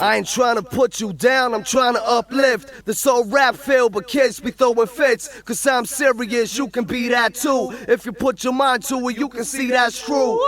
I ain't trying to put you down, I'm trying to uplift. This whole rap filled, but kids be throwing fits. Cause I'm serious, you can be that too. If you put your mind to it, you can see that's true.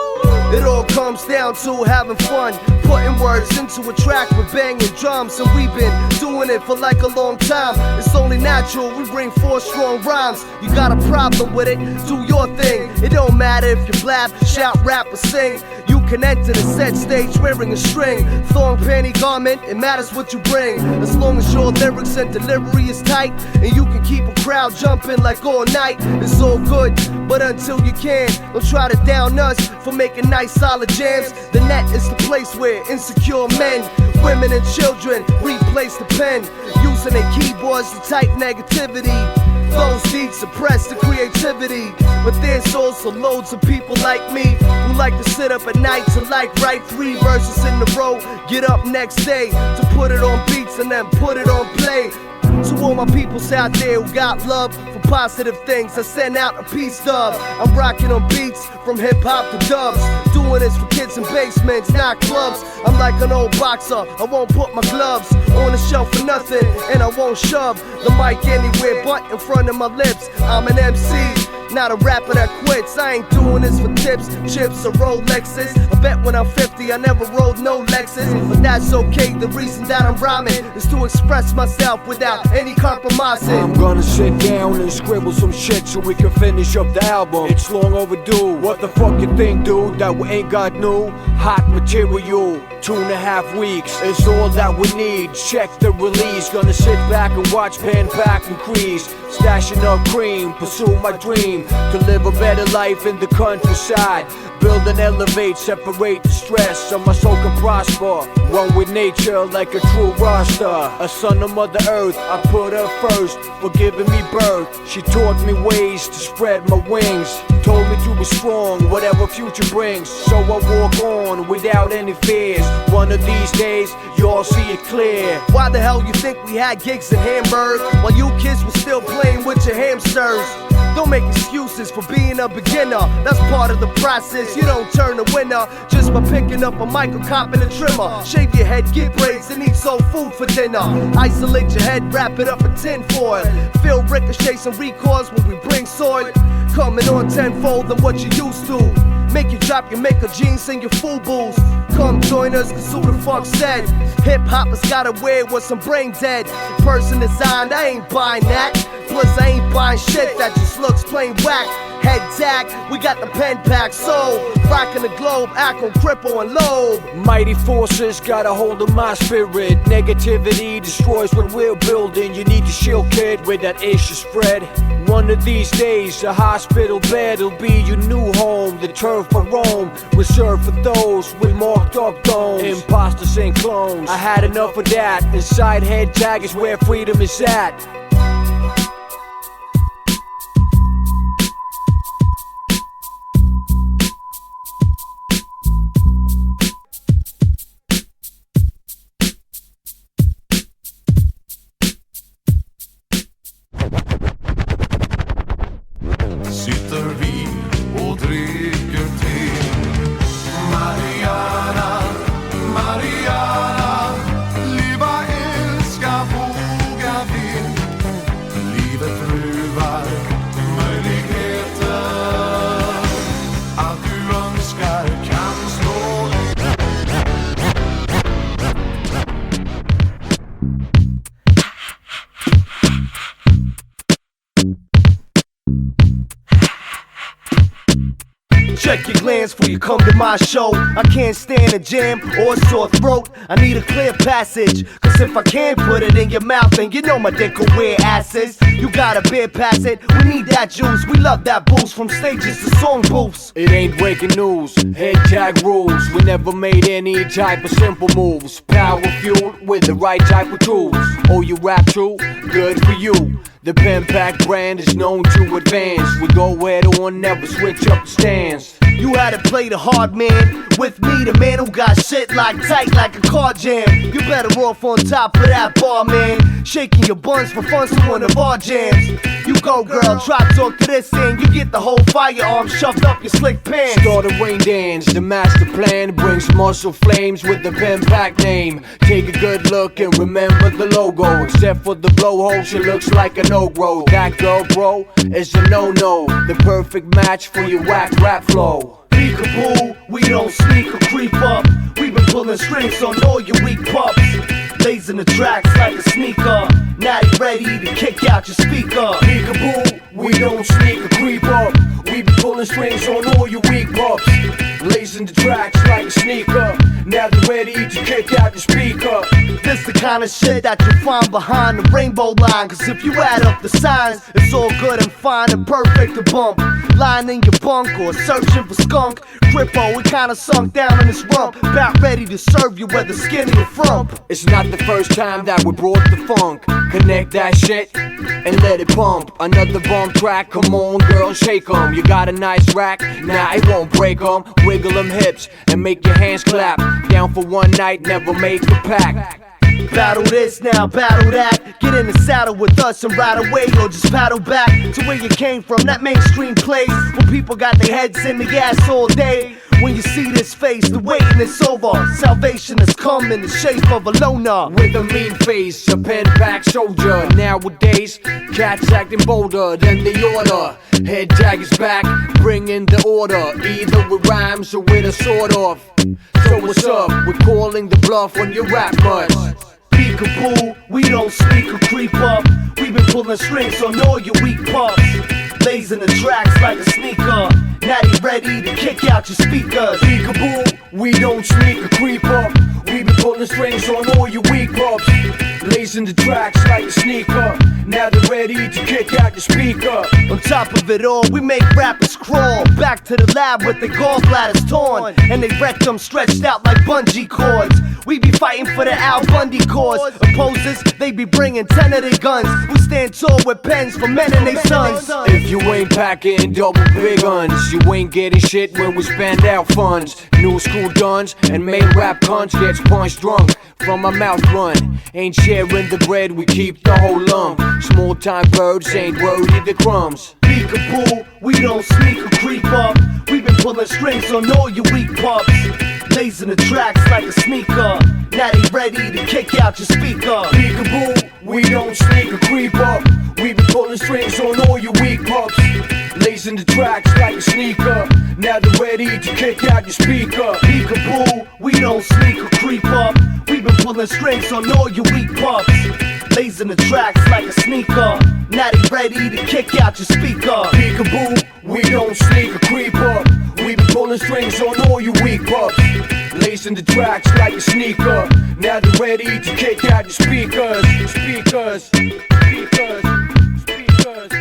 It all comes down to having fun, putting words into a track with banging drums. And we've been doing it for like a long time. It's only natural, we bring 4 strong rhymes. You got a problem with it, do your thing. It don't matter if you blab, shout, rap, or sing. You can enter the set stage wearing a string, thong, panty, garment, it matters what you bring. As long as your lyrics and delivery is tight, and you can keep a crowd jumping like all night, it's all good, but until you can, don't try to down us for making nice solid jams. The net is the place where insecure men, women and children replace the pen, using their keyboards to type negativity. Those deeds suppress the creativity, but there's also loads of people like me who like to sit up at night to like write 3 verses in a row, get up next day to put it on beats and then put it on play. To all my peoples out there who got love for positive things, I send out a peace dub. I'm rocking on beats from hip-hop to dubs, doing this for kids in basements, not clubs. I'm like an old boxer, I won't put my gloves on the shelf for nothing, and I won't shove the mic anywhere but in front of my lips. I'm an MC, not a rapper that quits. I ain't doing this for tips, chips, or Rolexes. I bet when I'm 50 I never rode no Lexus, but that's okay. The reason that I'm rhyming is to express myself without any compromising. I'm gonna sit down and scribble some shit so we can finish up the album. It's long overdue. What the fuck you think, dude? That we ain't got new hot material. 2.5 weeks is all that we need. Check the release. Gonna sit back and watch pen pack increase. Stashing up cream, pursue my dream to live a better life in the countryside. Build and elevate, separate the stress so my soul can prosper. One with nature like a true roster. A son of Mother Earth, I put her first for giving me birth. She taught me ways to spread my wings, told me to be strong, whatever future brings. So I walk on without any fears. One of these days, you'll see it clear. Why the hell you think we had gigs in Hamburg while you kids were still playing with your hamsters? Don't make excuses for being a beginner, that's part of the process. You don't turn a winner just by picking up a mic or copping a trimmer. Shave your head, get braids, and eat soul food for dinner. Isolate your head, wrap it up in tin foil. Feel ricochets and recoils when we bring soil. Coming on tenfold than what you used to. Make you drop your maker jeans and your FUBUs. Come join us, cause who the fuck said hip-hop has gotta wear with some brain dead. Person designed, I ain't buying that. Plus I ain't buying shit that just looks plain whack. Headtag, we got the pen pack sold. Rockin' the globe, Akem, Cripple, and Loeb. Mighty forces got a hold of my spirit. Negativity destroys what we're building. You need to shield, kid, where that issue spread. One of these days, a hospital bed'll be your new home. The turf for Rome, reserved for those with marked up domes. Imposters and clones, I had enough of that. Inside Headtag is where freedom is at. Sitter vi och dricker te. Mariana, Mariana, leva, älska, våga vi. Livet ruvar möjligheter. Allt du önskar kan slå. Check your glands before you come to my show. I can't stand a jam or a sore throat. I need a clear passage, cause if I can't put it in your mouth, then you know my dick will wear asses. You gotta beer pass it, we need that juice. We love that boost from stages to song booths. It ain't breaking news, Headtag rules. We never made any type of simple moves. Power fueled with the right type of tools. Oh, you rap true? Good for you. The pen pack brand is known to advance. We go head on, never switch up the stance. You had to play the hard man with me, the man who got shit locked tight like a car jam. You better off on top of that bar, man, shaking your buns for fun's one of our jams. You go girl, try talk to this end, you get the whole firearm shoved up your slick pants. Start a rain dance, the master plan brings muscle flames with the pen pack name. Take a good look and remember the logo. Except for the blowhole, she looks like an ogro. That girl, bro, is a no-no. The perfect match for your whack rap flow. Peekaboo, we don't sneak or creep up. We've been pulling strings on all your weak pups. Blazing the tracks like a sneaker. Now you ready to kick out your speaker. Peekaboo, we don't sneak or creep up. We be pulling strings on all your weak pups. Blazing the tracks like a sneaker. Now they're ready to kick out your speaker. This the kind of shit that you find behind the rainbow line. Cause if you add up the signs, it's all good and fine and perfect to bump. Lying in your bunk or searching for skunk. Crippo, we kinda sunk down in this rump. About ready to serve you whether skinny or frump. It's not the first time that we brought the funk. Connect that shit and let it pump. Another bump track, come on girl, shake 'em. You got a nice rack, nah it won't break 'em. Wiggle 'em hips and make your hands clap. Down for one night, never make a pack. Battle this now, battle that. Get in the saddle with us and ride away, or just paddle back to where you came from. That mainstream place where people got their heads in the ass all day. When you see this face, the waiting is over. Salvation has come in the shape of a loner. With a mean face, a pen pack soldier. Nowadays, cats acting bolder than the order. Headtag is back, bringing the order. Either with rhymes or with a sort of. So what's up? We're calling the bluff on your rap much. Peekaboo, we don't sneak or creep up. We've been pulling strings on all your weak pups. Blazing the tracks like a sneaker. Now you ready to kick out your speakers. Peekaboo, we don't sneak or creep up. We be pulling strings on all your weak pups. Blazing the tracks like a sneaker. Now they're ready to kick out your speaker. On top of it all, we make rappers crawl back to the lab with their gallbladders torn, and they rectum stretched out like bungee cords. We be fighting for the Al Bundy cause. Opposers, they be bringing 10 of their guns. We stand tall with pens for men and their sons. If you ain't packing double big guns, you ain't getting shit when we spend out funds. New school duns and main rap cunts gets punched drunk from a mouth run. Ain't sharing the bread, we keep the whole lump. Small time birds ain't worried the crumbs. Peekaboo, we don't sneak or creep up. We've been pulling strings on all your weak pups. Blazing the tracks like a sneaker. Now they ready to kick out your speaker. Peekaboo, we don't sneak or creep up. We be pulling strings on all your weak pups. Blazing the tracks like a sneaker. Now they're ready to kick out your speaker. Peekaboo, we don't sneak or creep up. We've been pulling strings on all your weak pups. Blazing the tracks like a sneaker. Now they ready to kick out your speaker. Peekaboo, we don't sneak or creep up. We be pulling strings on all your weak pups. Blazing the tracks like a sneaker. Now they're ready to kick out your speakers. Speakers, speakers, speakers, speakers.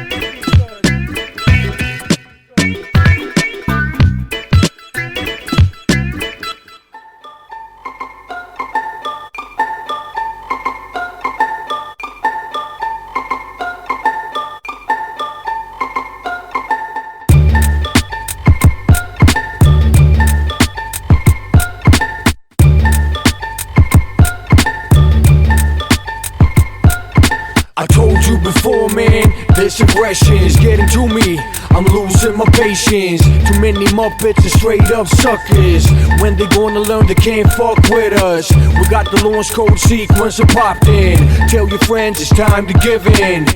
I told you before, man, this aggression is getting to me. I'm losing my patience. Too many Muppets and straight up suckers. When they gonna learn they can't fuck with us? We got the launch code sequencer popped in. Tell your friends it's time to give in.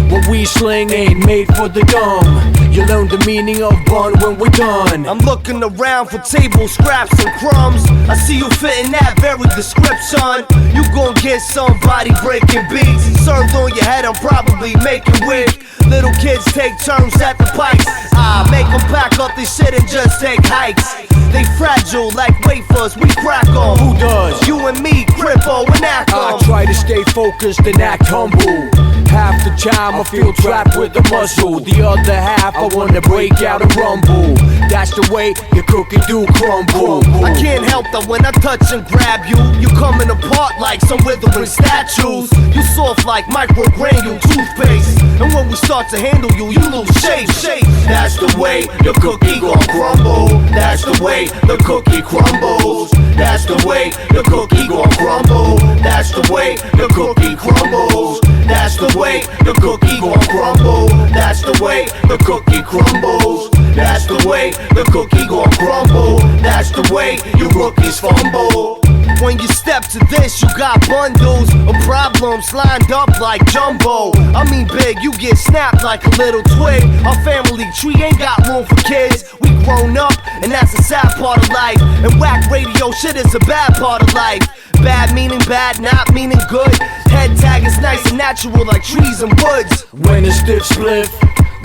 What we sling ain't made for the dumb. You learn the meaning of bun when we're done. I'm looking around for table scraps and crumbs. I see you fitting that very description. You gon' get somebody breaking beats. Served on your head, I'm probably making weak. Little kids take turns at the pikes. I make them pack up this shit and just take hikes. They fragile like wafers, we crack 'em. Who does? You and me, Crippo and Akem. I try to stay focused and act humble. Half the time I feel trapped with the muscle. The other half I wanna break out and rumble. That's the way your cookie do crumble. I can't help that when I touch and grab you, you coming apart like some withering statues. You soft like microgranule toothpaste, and when we start to handle you, you lose shape. That's the way the cookie gon' crumble. That's the way the cookie crumbles. That's the way the cookie gon' crumble. That's the way the cookie crumbles. That's the way the cookie gon' crumble. That's the way the cookie crumbles. That's the way the cookie gon' crumble. That's the way you rookies fumble. When you step to this, you got bundles of problems lined up like jumbo. I mean big, you get snapped like a little twig. Our family tree ain't got room for kids. We grown up, and that's a sad part of life. And whack radio shit is a bad part of life. Bad meaning bad, not meaning good. Headtag is nice and natural like trees and woods. When a stiff split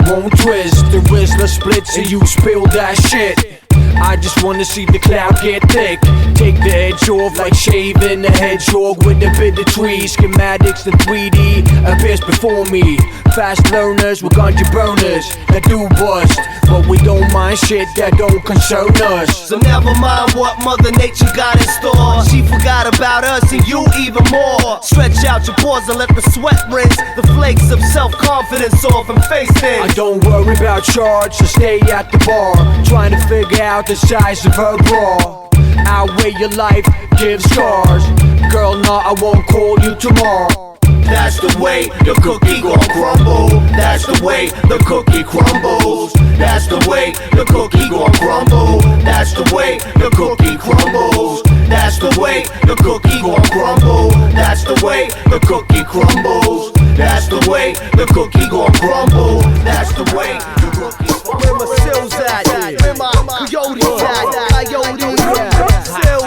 won't twist, the Whistler splits and you spill that shit. I just wanna see the cloud get thick. Take the edge off like shaving the hedgehog with a bit of tree. Schematics, the 3D appears before me. Fast learners, we're ganja burners that do bust, but we don't mind shit that don't concern us. So never mind what Mother Nature got in store. She forgot about us and you even more. Stretch out your paws and let the sweat rinse the flakes of self-confidence off and face things. I don't worry about charge, so stay at the bar, trying to figure out the size of her bra. Outweigh your life, give scars. Girl, nah, I won't call you tomorrow. That's the way the cookie gon' crumble. That's the way the cookie crumbles. That's the way the cookie gon' crumble. That's the way the cookie crumbles. That's the way the cookie gon' crumble. That's the way the cookie crumbles. That's the way the cookie gon' crumble. That's the way the cookie crumbles. Where my sills at? Where my coyotes at? Coyotes at? Sills,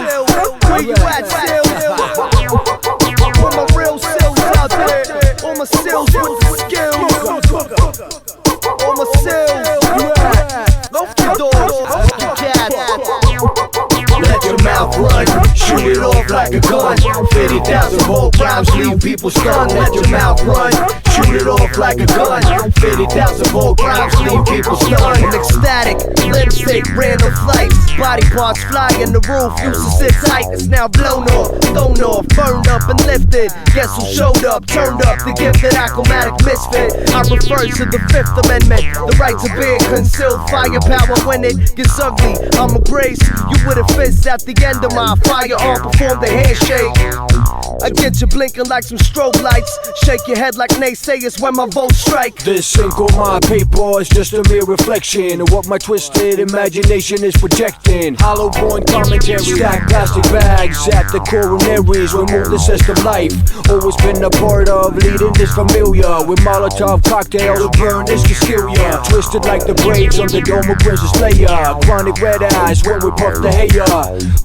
where you at, Sills? Where my real sills out there? All my sills with the skills. All my sills, loaf your doors, your cats. Let your mouth run, shoot it off like a gun. 50,000 volt rhymes leave people stunned. Let your mouth run, shoot it off like a gun. 50,000 volt rhymes leave people stunned. Ecstatic, lipstick, random flights. Body parts fly in the roof, used to sit tight. It's now blown off, thrown off, burned up and lifted. Guess who showed up, turned up the gifted achromatic misfit. I refer to the 5th Amendment, the right to bear concealed firepower when it gets ugly. I'm a grace, you with a fist at the end of my firearm, perform the handshake. I get you blinking like some strobe lights. Shake your head like naysayers when my votes strike. This ink on my paper is just a mere reflection of what my twisted imagination is projecting. Hollow point commentary, stack plastic bags at the coronaries, remove the system life. Always been a part of leading this familiar with Molotov cocktails to burn this to steal ya. Twisted like the braids on the dome of Princess Leia. Chronic red eyes when we puff the hair.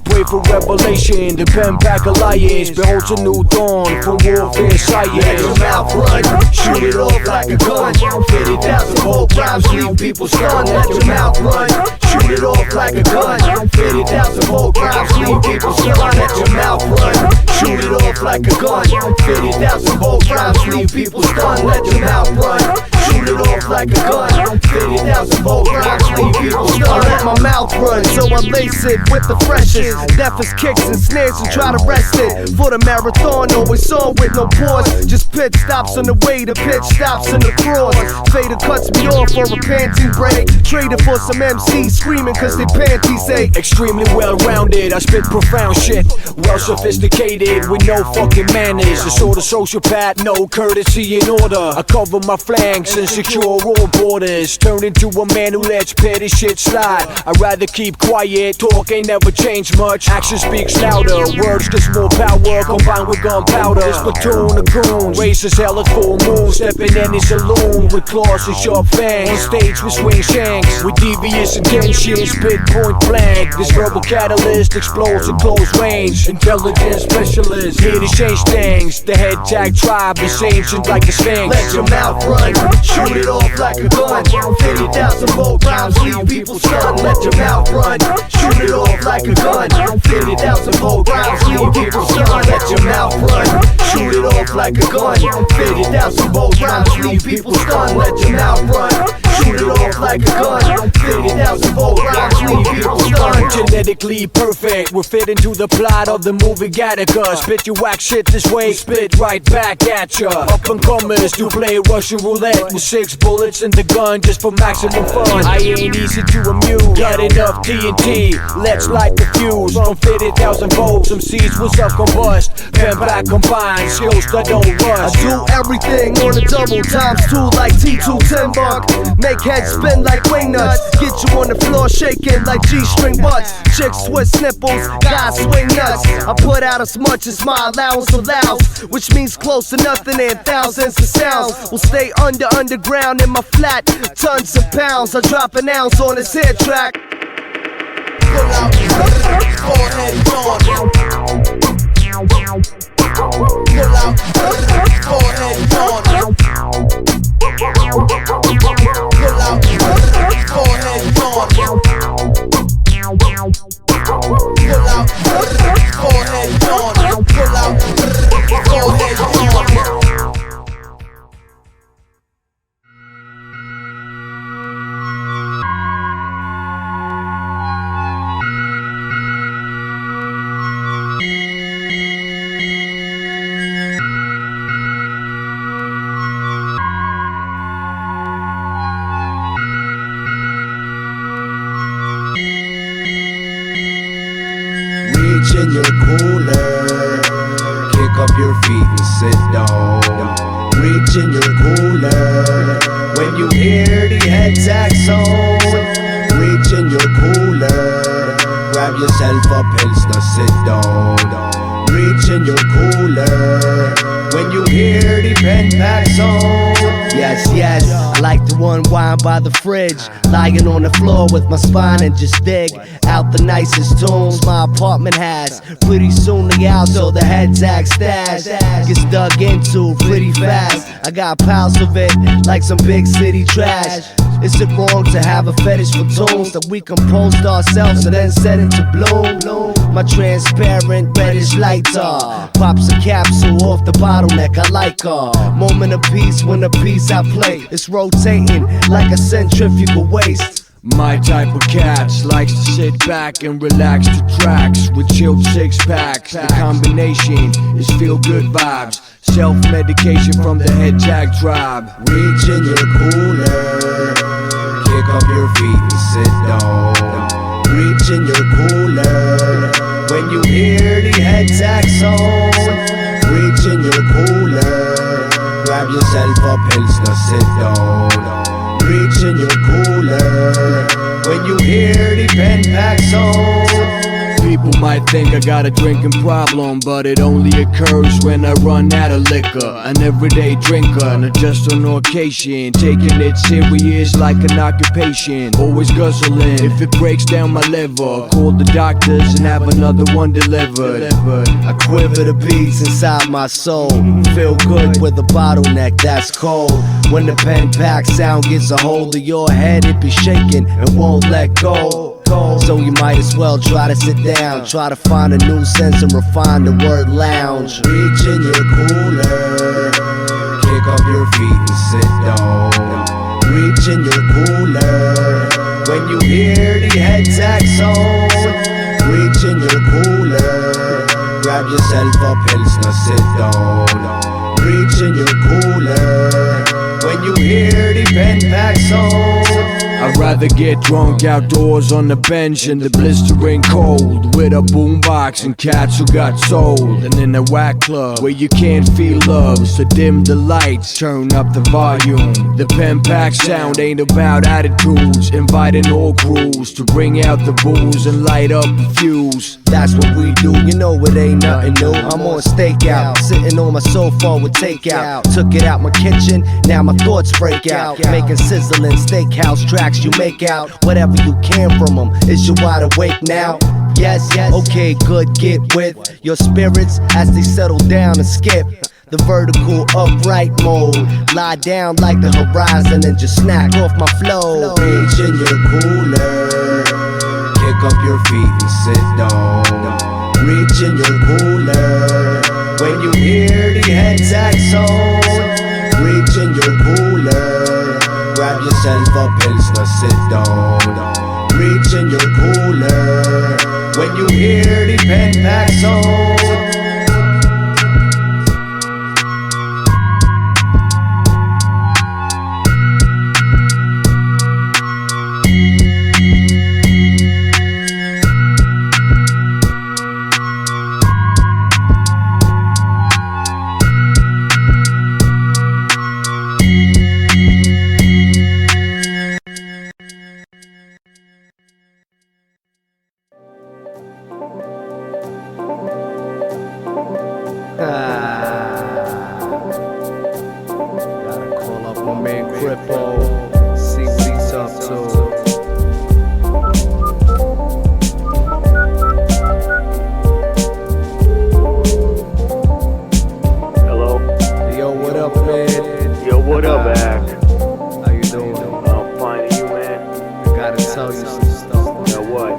Pray for revelation, the pen back alliance beholds a new dawn from warfare science. Let your mouth run, shoot it off like a gun. 50,000 volt rhymes leave people stunned. Let your mouth run, shoot it off like a gun. 50,000 volt rhymes leave people stunned. Let your mouth run, shoot it off like a gun. 50,000 volt rhymes leave people stunned. Let your mouth run, shoot it off like a gun. 50,000 volt rhymes leave people stunned. I let my mouth run, so I lace it with the freshest. Deafest kicks and snares and try to rest it. For the marathon, always on with no pause. Just pit stops on the way, the pitch stops in the cross. Fader cuts me off for a panty break. Traded for some MCs screaming cause they panties ache. Extremely well-rounded, I spit profound shit. Well-sophisticated with no fucking manners. A sort of sociopath, no courtesy in order. I cover my flanks and secure all borders. Turn into a man who lets petty shit slide. I'd rather keep quiet, talk ain't never changed much. Action speaks louder, words get more power combined with gunpowder. This platoon of goons, races hell at full moon. Step in any saloon with claws and sharp fangs. On stage with swing shanks, with devious intentions, spit point blank. This verbal catalyst explodes at close range. Intelligence specialist, here to change things. The Headtag tribe is ancient like a sphinx. Let your mouth run, shoot it off like a gun. 50,000 volt rhymes leave people stunned. Let your mouth run, shoot it off like a gun. 50,000 volt rhymes leave people stunned. Let your mouth run, shoot it off like a gun. 50,000 volt rhymes leave people stunned. Let your mouth run, shoot it off like a gun. 50,000 volt rhymes leave people stunned. Genetically perfect, we're fit into the plot of the movie Gattaca. Spit you whack shit this way, spit right back at ya. Up and comers to play Russian roulette with 6 bullets in the gun just for maximum fun. I ain't easy to amuse, got enough TNT, let's light the fuse. From 50,000 volts, some seeds will self-combust. Pen back combined, skills that don't I rust. do everything on a double times 2 like T210 buck. Make heads spin like wing nuts. Get you on the floor shaking like G-string butts. Chicks twist nipples, guys swing nuts. I put out as much as my allowance allows, which means close to nothing and thousands of sounds. Will stay underground in my flat, tons of pounds. I drop an ounce on this hit track. Pull out, forehead gone. Pull out, forehead gone. Pull out, forehead gone. Pull out, forehead gone. Pull out, forehead gone. Reach in your cooler, kick up your feet and sit down. Reach in your cooler, when you hear the Headtag song. Reach in your cooler, grab yourself a pilsner, sit down. Reach in your cooler, when you hear the pen pack song. Yes, yes, I like to unwind by the fridge, lying on the floor with my spine and just dig out the nicest tunes my apartment has. Pretty soon the out, so the Headtag stash gets dug into pretty fast. I got piles of it, like some big city trash. Is it wrong to have a fetish for tunes that we composed ourselves and then set into bloom? My transparent reddish lighter pops a capsule off the bottleneck, I like her. Moment of peace when the piece I play is rotating like a centrifugal waste. My type of cats likes to sit back and relax to tracks with chilled 6-packs. The combination is feel-good vibes, self-medication from the Headtag tribe. Reach in your cooler, kick up your feet and sit down. Reach in your cooler, when you hear the Headtag song. Reach in your cooler, grab yourself a pilsner, sit down. Reach in your cooler, when you hear the pen pack song. People might think I got a drinking problem, but it only occurs when I run out of liquor. An everyday drinker, not just on occasion, taking it serious like an occupation. Always guzzling, if it breaks down my liver, call the doctors and have another one delivered. I quiver the beats inside my soul. Feel good with a bottleneck that's cold. When the pen pack sound gets a hold of your head, it be shaking and won't let go. So you might as well try to sit down, try to find a new sense and refine the word lounge. Reach in your cooler, kick up your feet and sit down. Reach in your cooler, when you hear the Headtag song. Reach in your cooler, grab yourself a pilsner, sit down. Reach in your cooler, when you hear the pen pack song. I'd rather get drunk outdoors on the bench in the blistering cold, with a boombox and cats who got sold, than in a whack club where you can't feel love. So dim the lights, turn up the volume. The pen pack sound ain't about attitudes, inviting all crews to bring out the booze and light up the fuse. That's what we do, you know it ain't nothing new. I'm on stakeout, sitting on my sofa with takeout. Took it out my kitchen, now my thoughts break out. Making sizzling steakhouse tracks you make out. Whatever you can from them, is you wide awake now? Yes, yes, okay, good, get with your spirits as they settle down and skip the vertical upright mode. Lie down like the horizon and just snack off my flow. Reach in your cooler, kick up your feet and sit down. Reach in your cooler, when you hear the Headtag song. Reach in your cooler, grab yourself a pilsner, sit down. Reach in your cooler when you hear the pen pack sound. Gotta call up my man Crippo, see what he's up to. Hello? Yo, what up, man? Yo, what up, Ack? How you doing? I'm fine, and you, man? I gotta tell you some stuff. Yo, what?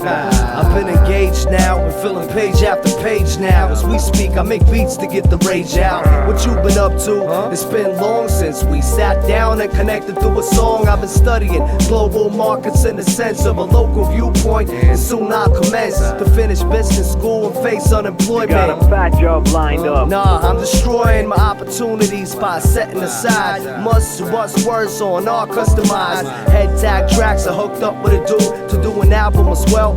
I've been engaged now and filling page after page now. As we speak, I make beats to get the rage out. What you been up to? It's been long since we sat down and connected through a song. I've been studying global markets in the sense of a local viewpoint, and soon I'll commence to finish business school and face unemployment. Got a fat job lined up. Nah, I'm destroying my opportunities by setting aside must words on our customized Headtag tracks. I hooked up with a dude to do an album as well.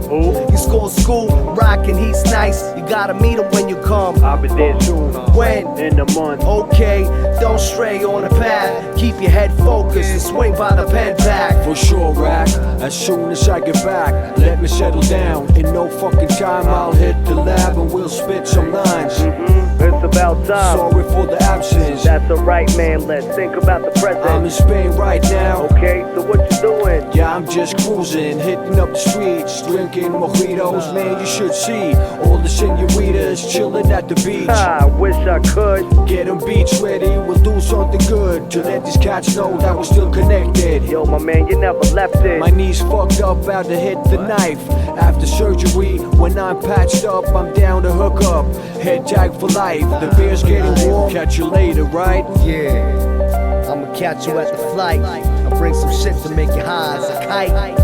He scores school, rockin', he's nice. You gotta meet him when you come. I'll be there soon. When? In a month. Okay, don't stray on the path. Keep your head focused and swing by the pen pack. For sure, Rack. As soon as I get back, let me settle down. In no fucking time, I'll hit the lab and we'll spit some lines. It's about time. Sorry for the absence. That's alright, man. Let's think about the present. I'm in Spain right now. Okay, so what you doing? Yeah, I'm just cruising, hitting up the streets, drinking mojitos. Man, you should see all the senoritas chilling at the beach. I wish I could. Get them beats ready, we'll do something good to let these cats know that we're still connected. Yo, my man, you never left it. My knees fucked up, about to hit the knife. After surgery, when I'm patched up, I'm down to hook up. Headtag for life, the beer's getting warm. Catch you later, right? Yeah, I'ma catch you at the flight. I'll bring some shit to make you high as a kite.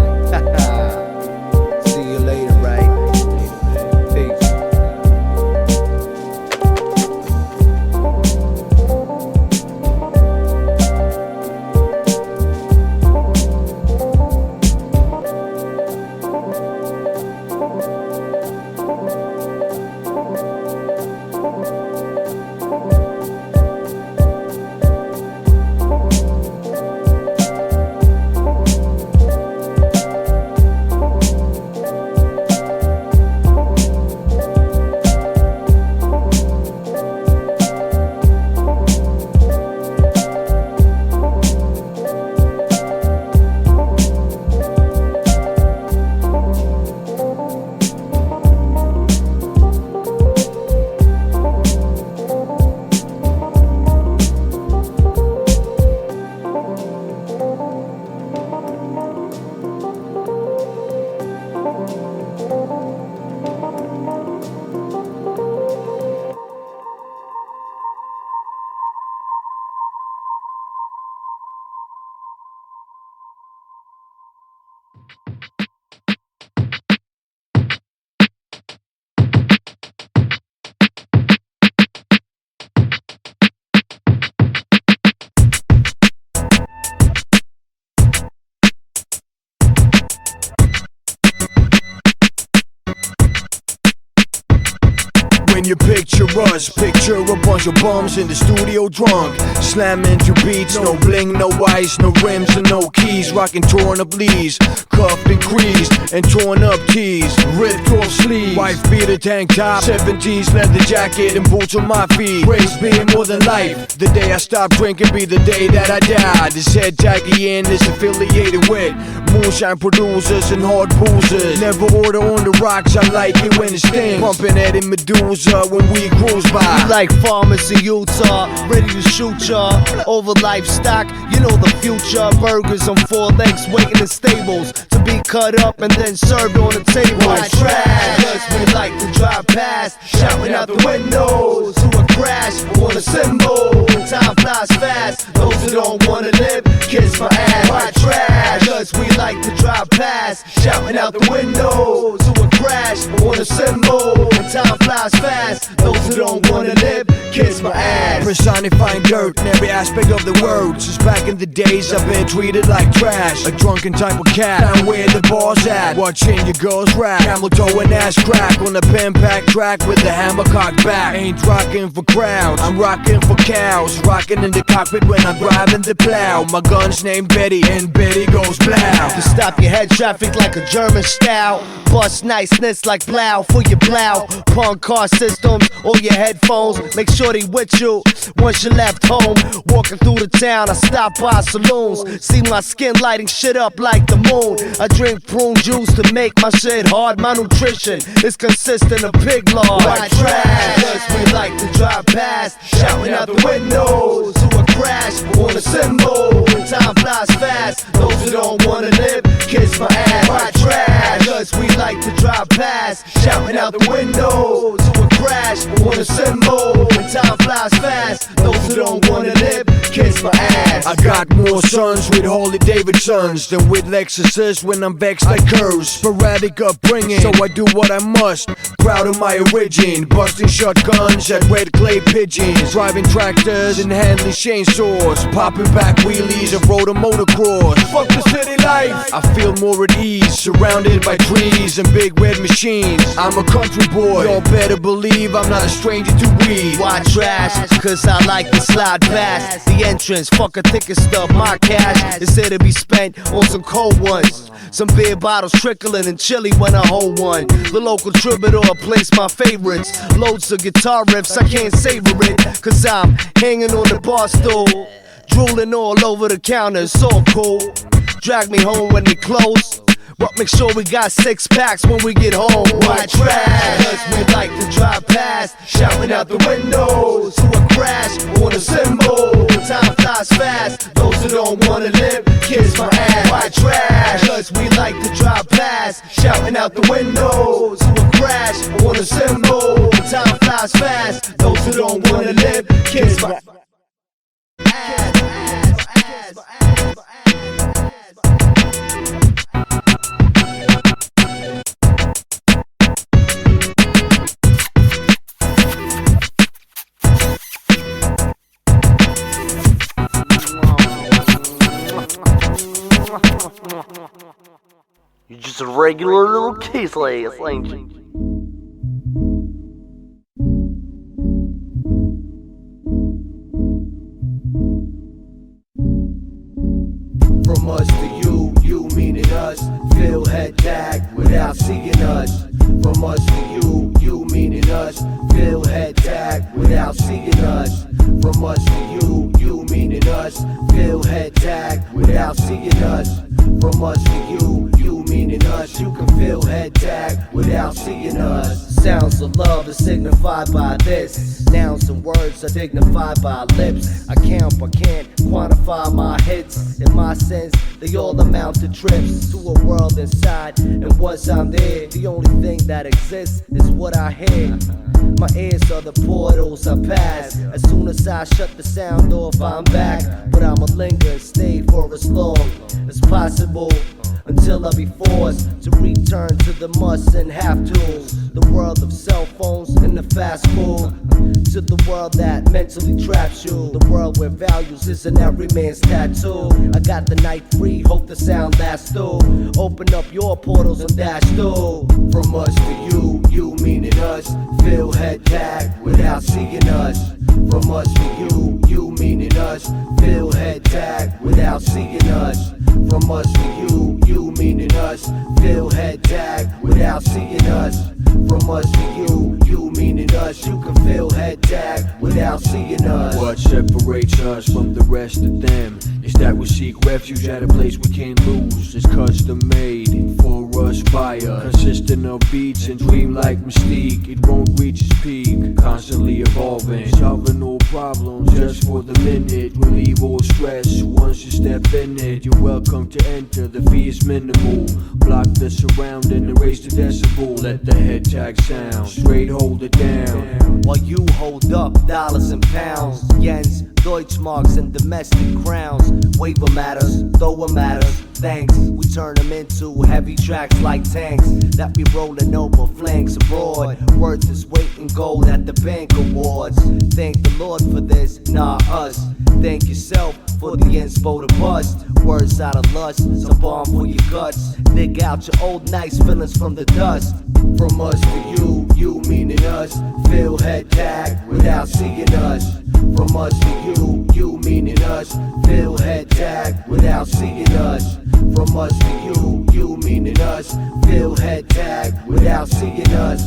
See you later, right? Peace. When you picture us, picture a bunch of bums in the studio drunk, slamming to beats, no bling, no ice, no rims and no keys, rocking torn up leaves, cuffed and creased, and torn up tees, ripped off sleeves, wife beater tank top, 70s leather jacket and boots on my feet, race being more than life, the day I stop drinking be the day that I die. This Headtag Ian is affiliated with moonshine producers and hard boozers, never order on the rocks, I like it when it stings, pumping Eddie Medusa when we cruise by. We like farmers in Utah, ready to shoot y'all over livestock. You know the future. Burgers on 4 legs waiting in stables to be cut up and then served on the table. White trash, cause we like to drive past, shouting out the windows to a crash on a symbol. Time flies fast. Those who don't wanna live, kiss my ass. Cause we like to drive past, shouting out the window to a crash on a symbol. And time flies fast, those who don't wanna live, kiss my ass. Personifying dirt in every aspect of the world. Since back in the days I've been treated like trash, a drunken type of cat. Now where the bar's at, watching your girls rap. Camel toe and ass crack on the pen pack track with the hammer cocked back. Ain't rocking for crowds, I'm rocking for cows. Rocking in the cockpit when I'm driving the plow. My gun's named Betty and Betty goes blow. To stop your head traffic like a German style. Bust niceness like plow for your plow. Punk car systems, all your headphones. Make sure they with you once you left home. Walking through the town, I stop by saloons. See my skin lighting shit up like the moon. I drink prune juice to make my shit hard. My nutrition is consistent of pig lard. White trash, cause we like to drive past, shouting out the windows to a crash on a symbol. When time flies fast, those who don't wanna live, kiss my ass. White trash, cause we like to drive past, shouting out the windows to a crash on a symbol. When time flies fast, those who don't wanna live, kiss my ass. I got more sons with Harley Davidsons than with Lexuses when I'm vexed like curves. Sporadic upbringing, so I do what I must. Proud of my origin, busting shotguns at red clay pigeons, driving tractors and handling chainsaws, popping back wheelies and rode a motocross. Fuck the city life, I feel more at ease, surrounded by trees and big red machines. I'm a country boy, y'all better believe I'm not a stranger to weed. White trash, cause I like to slide past the entrance. Fuck a ticket stub, my cash is here to be spent on some cold ones. Some beer bottles trickling and chilly when I hold one. The local troubadour plays my favorites. Loads of guitar riffs, I can't savor it, cause I'm hanging on the bar stool, drooling all over the counter, it's all cool. Drag me home when they close, but make sure we got 6 packs when we get home. White trash, cause we like to drive past, shouting out the windows to a crash on a symbol. Time flies fast, those who don't wanna live, kiss my ass. White trash, cause we like to drive past, shouting out the windows to a crash on a symbol. Time flies fast, those who don't wanna live, kiss my ass. You're just a regular little case lass, ain't you? From us to you, you meaning us. Feel Headtag without seeing us. From us to you, you meaning us. Feel Headtag without seeing us. From us to you, you meaning us. Feel Headtag without seeing us. From us to you, you meaning us. You can feel Headtag without seeing us. Sounds of love is signified by this. Nouns and words are dignified by lips. I count but can't quantify my hits. In my sense, they all amount to trips to a world inside. And once I'm there, the only thing that exists is what I hear. My ears are the portals I pass. As soon as I shut the sound off, I'm back. But I'ma linger and stay for as long as possible, until I be forced to return to the must and have tools. The world of cell phones and the fast food, to the world that mentally traps you. The world where values isn't every man's tattoo. I got the night free, hope the sound lasts through. Open up your portals and dash through. From us to you, you meaning us. Feel Headtag without seeing us. From us to you, you meaning us. Feel Headtag without seeing us. From us to you, you meaning us. Feel Headtag without seeing us. From us to you, you meaning us. You can feel Headtag without seeing us. What separates us from the rest of them is that we seek refuge at a place we can't lose. It's custom made for us by us, consistent of beats and dream-like mystique. It won't reach its peak, constantly evolving, solving all problems just for the minute. Relieve all stress once you step in it. You're welcome to enter, the fee is minimal. Block the surrounding and raise the decibel. Let the Headtag sound, straight hold it down. While you hold up dollars and pounds, yens, Deutschmarks and domestic crowns. Wave 'em at us, throw 'em at us. Thanks, we turn them into heavy tracks like tanks that we rolling over flanks abroad. Worth is weight in gold at the bank awards. Thank the Lord for this, nah us. Thank yourself for the inspo to bust. Words out of lust, some balm for your guts. Dig out your old nice feelings from the dust. From us to you, you meaning us. Feel Headtag without seeing us. From us to you, you meaning us. Feel Headtag without seeing us. From us to you, you meaning us. Feel Headtag without seeing us.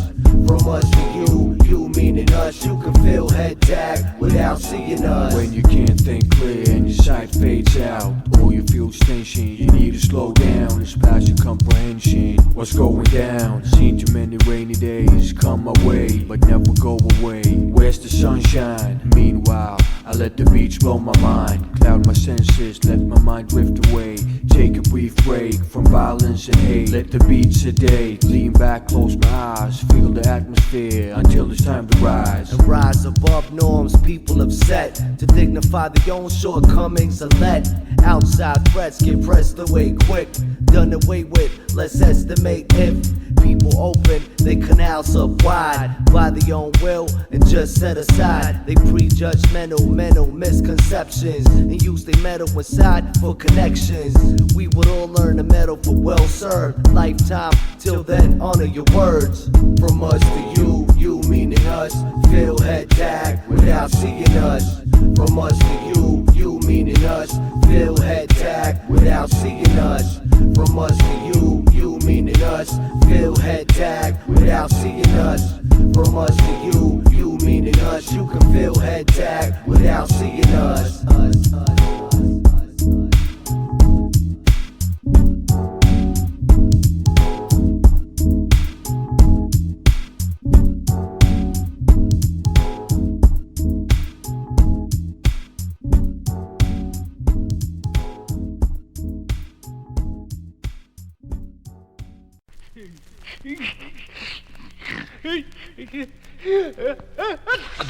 From us to you, you meaning us. You can feel Headtag without seeing us. When you can't think clear and your sight fades out, or you feel tension, you need to slow down. It's past your comprehension. What's going down? Seen too many rainy days come my way, but never go away. Where's the sunshine? Meanwhile, I let the beach blow my mind. Cloud my senses, let my mind drift away. Take a brief break from violence and hate. Let the beat sedate. Lean back, close my eyes. Feel the atmosphere until it's time to rise. And rise above norms people have set to dignify their own shortcomings and let outside threats get pressed away quick. Done away with, let's estimate if people open their canals up wide by their own will and just set aside they prejudgmental mental misconceptions and use their metal inside for connections. We would all learn a medal for well served lifetime. Till then, honor your words. From us to you, you meaning us. Feel Headtag without seeing us. From us to you, you meaning us. Feel Headtag without seeing us. From us to you, you meaning us. Feel Headtag without seeing us. From us to you, you meaning us. You can feel Headtag without seeing us.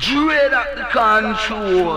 Dread at the control.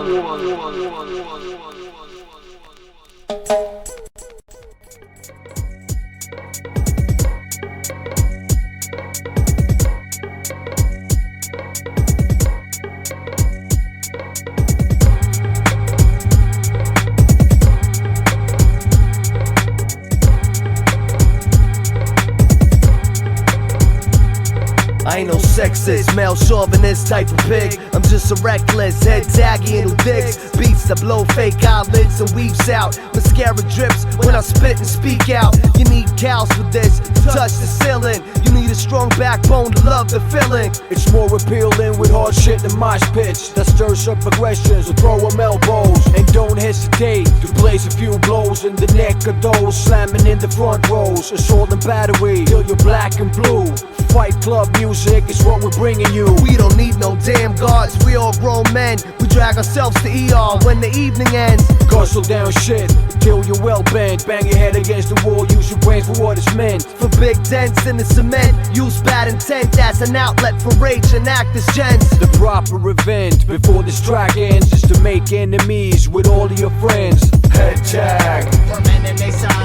I ain't no sexist, male chauvinist type of pig. I'm just a reckless, head taggy and who digs beats that blow fake eyelids and weeps out. Mascara drips when I spit and speak out. You need cows for this, to touch the ceiling. You need a strong backbone to love the feeling. It's more appealing with hard shit than mosh pits that stirs up aggressions, so throw 'em elbows. And don't hesitate to blaze a few blows in the neck of those slamming in the front rows. Assault and battery till you're black and blue. Fight club music is what we're bringing you. We don't need no damn guards, we all grown men. We drag ourselves to ER when the evening ends. Guzzle down shit till you're well bent. Bang your head against the wall, use your brains for what it's meant. For big dents in the cement, use bad intent as an outlet for rage and act as gents. The proper event before this track ends is to make enemies with all of your friends. Headtag,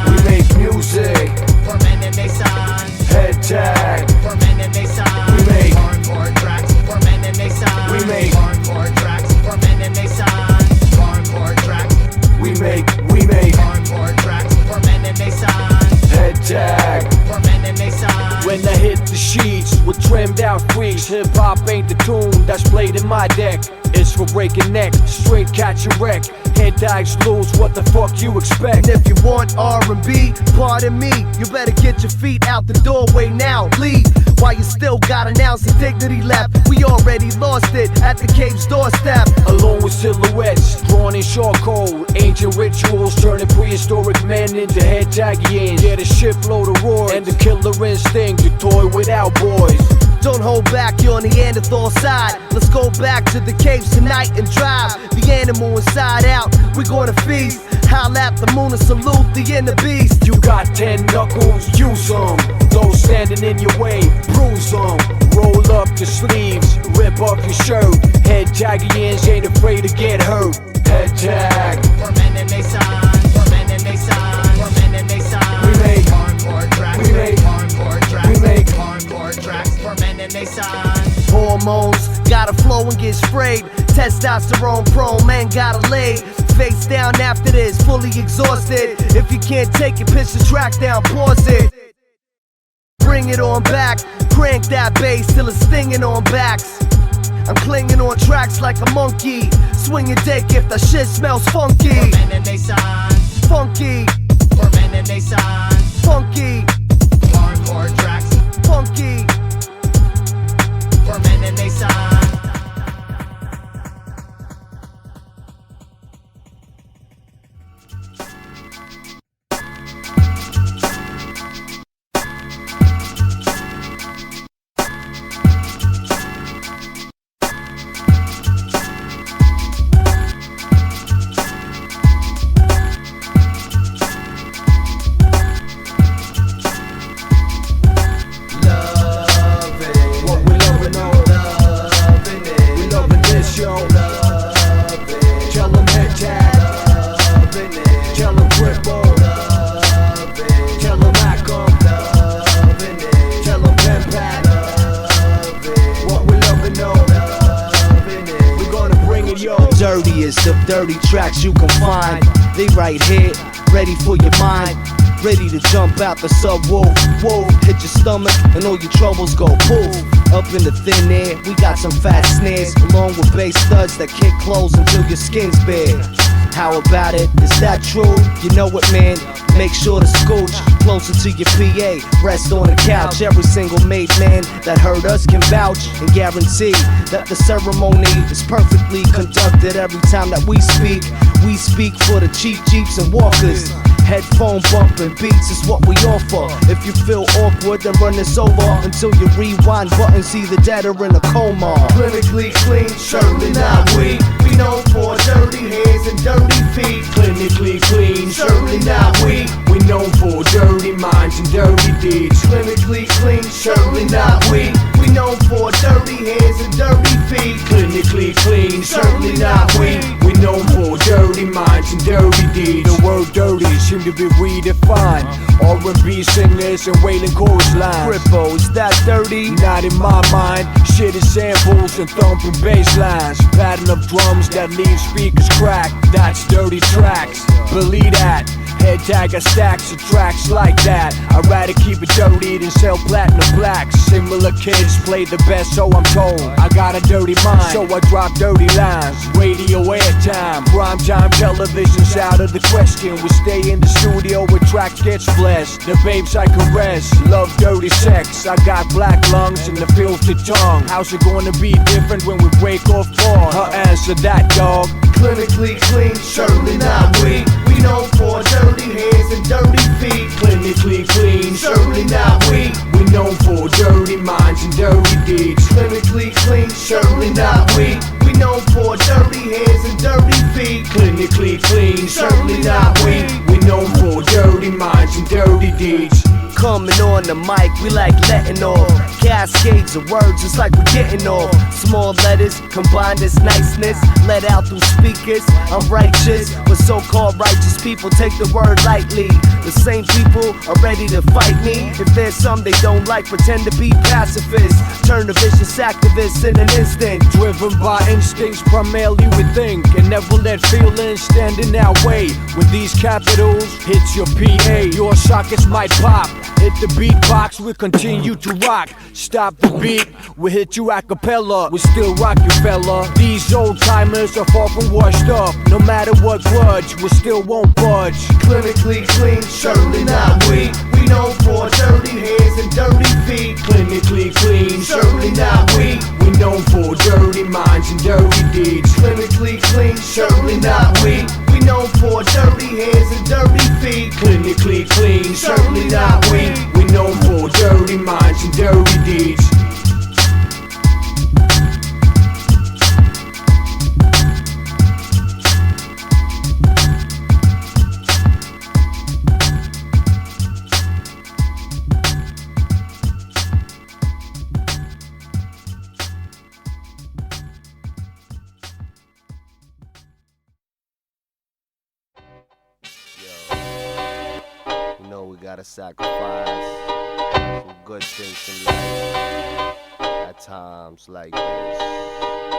we make music. Headtag, we make Headtag. When I hit the sheets with trimmed out freaks, hip hop ain't the tune that's played in my deck. It's for breaking neck, straight catch a wreck. Headtags lose, what the fuck you expect? And if you want R&B, pardon me, you better get your feet out the doorway now. Leave while you still got an ounce of dignity left. We already lost it at the cave's doorstep. Alone with silhouettes drawn in charcoal, ancient rituals turning prehistoric men into Headtagians. Get a shitload of roar and the killer instinct to toy with our boys. Don't hold back, you're on the Neanderthal side. Let's go back to the caves tonight and drive the animal inside out. We're gonna feast, howl at the moon and salute the inner beast. You got 10 knuckles, use them. Those standing in your way, bruise them. Roll up your sleeves, rip off your shirt. Headtagians ain't afraid to get hurt. hormones. Gotta flow and get sprayed. Testosterone prone, man gotta lay face down after this, fully exhausted. If you can't take it, pitch the track down, pause it. Bring it on back, crank that bass till it's stinging on backs. I'm clinging on tracks like a monkey, swinging dick if the shit smells funky. For men and they sign, Funky, for men and they sign, funky, hardcore tracks, funky. for men and they sign. Dirtiest of dirty tracks you can find. They right here, ready for your mind. Ready to jump out the subwoof. Whoa, hit your stomach and all your troubles go poof. Up in the thin air, we got some fat snares, along with bass studs that kick close until your skin's bare. How about it? Is that true? You know it, man. Make sure to scooch closer to your PA. Rest on the couch. Every single made man that heard us can vouch and guarantee that the ceremony is perfectly conducted every time that we speak. We speak for the cheap Jeeps and walkers. Headphone bumping beats is what we offer. If you feel awkward, then run this over until you rewind buttons either dead or in a coma. Clinically clean, surely not weak. We known for dirty hands and dirty feet. Clinically clean, surely not weak. We known for dirty minds and dirty deeds. Clinically clean, surely not weak. We known for dirty hands and dirty feet. Clinically clean, certainly not weak. We known for dirty minds and dirty deeds. The word dirty seem to be redefined. R&B singers and wailing chorus lines. Crippo, is that dirty? Not in my mind. Shit is samples and thumping bass lines. Pattern of drums that leave speakers cracked. That's dirty tracks. Believe that. Headtag got stacks of tracks like that. I'd rather keep it dirty than sell platinum blacks. Similar kids play the best, so I'm told. I got a dirty mind, so I drop dirty lines. Radio airtime, prime time television's out of the question. We stay in the studio where tracks gets blessed. The babes I caress, love dirty sex. I got black lungs and a filthy tongue. How's it gonna be different when we break off bars? Her answer that, dog. Clinically clean, surely not weak. We known for dirty hands and dirty feet. Clinically clean, surely not weak. We known for dirty minds and dirty deeds. Clinically clean, surely not weak. We known for dirty hands and dirty feet. Clinically clean, certainly not weak. We known for dirty minds and dirty deeds. Coming on the mic, we like letting off cascades of words, it's like we're getting off. Small letters combined as niceness, let out through speakers. I'm righteous, but so-called righteous people take the word lightly. The same people are ready to fight me. If there's some they don't like, pretend to be pacifists. Turn to vicious activists in an instant. Driven by instincts, primarily we think, and never let feelings stand in our way. When these capitals hits your PA, your sockets might pop. Hit the beatbox, we continue to rock. Stop the beat, we hit you a cappella. We still rock you, fella. These old timers are far from washed up. No matter what grudge, we still won't budge. Clinically clean, surely not weak. We known for dirty hands and dirty feet. Clinically clean, surely not weak. We known for dirty minds and dirty deeds. Clinically clean, surely not weak. We known for dirty hands and dirty feet. Clinically clean, certainly not weak. We known for dirty minds and dirty deeds. You know we gotta sacrifice some good things in life. Gotta at times like this.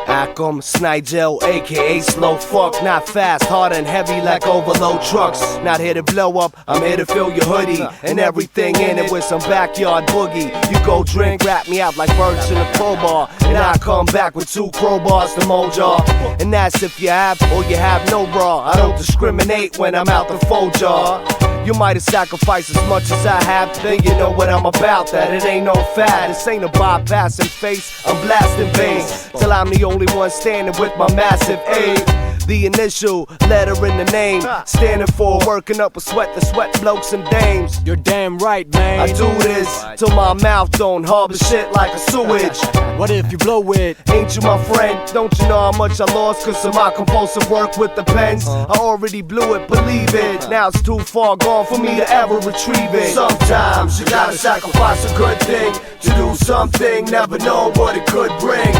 Akem, Snigel, aka slow fuck. Not fast, hard and heavy like overload trucks. Not here to blow up, I'm here to fill your hoodie and everything in it with some backyard boogie. You go drink, wrap me out like birds in a crowbar, and I come back with 2 crowbars to mold y'all. And that's if you have or you have no bra. I don't discriminate when I'm out the fold jar. You might have sacrificed as much as I have, then you know what I'm about. That it ain't no fad, this ain't a bypassing face, I'm blasting veins till I'm the only one standing with my massive aid. The initial letter in the name, standing for working up a sweat to sweat blokes and dames. You're damn right, man. I do this till my mouth don't harbor shit like a sewage. What if you blow it? Ain't you my friend? Don't you know how much I lost cause of my compulsive work with the pens? I already blew it, believe it. Now it's too far gone for me to ever retrieve it. Sometimes you gotta sacrifice a good thing to do something, never know what it could bring.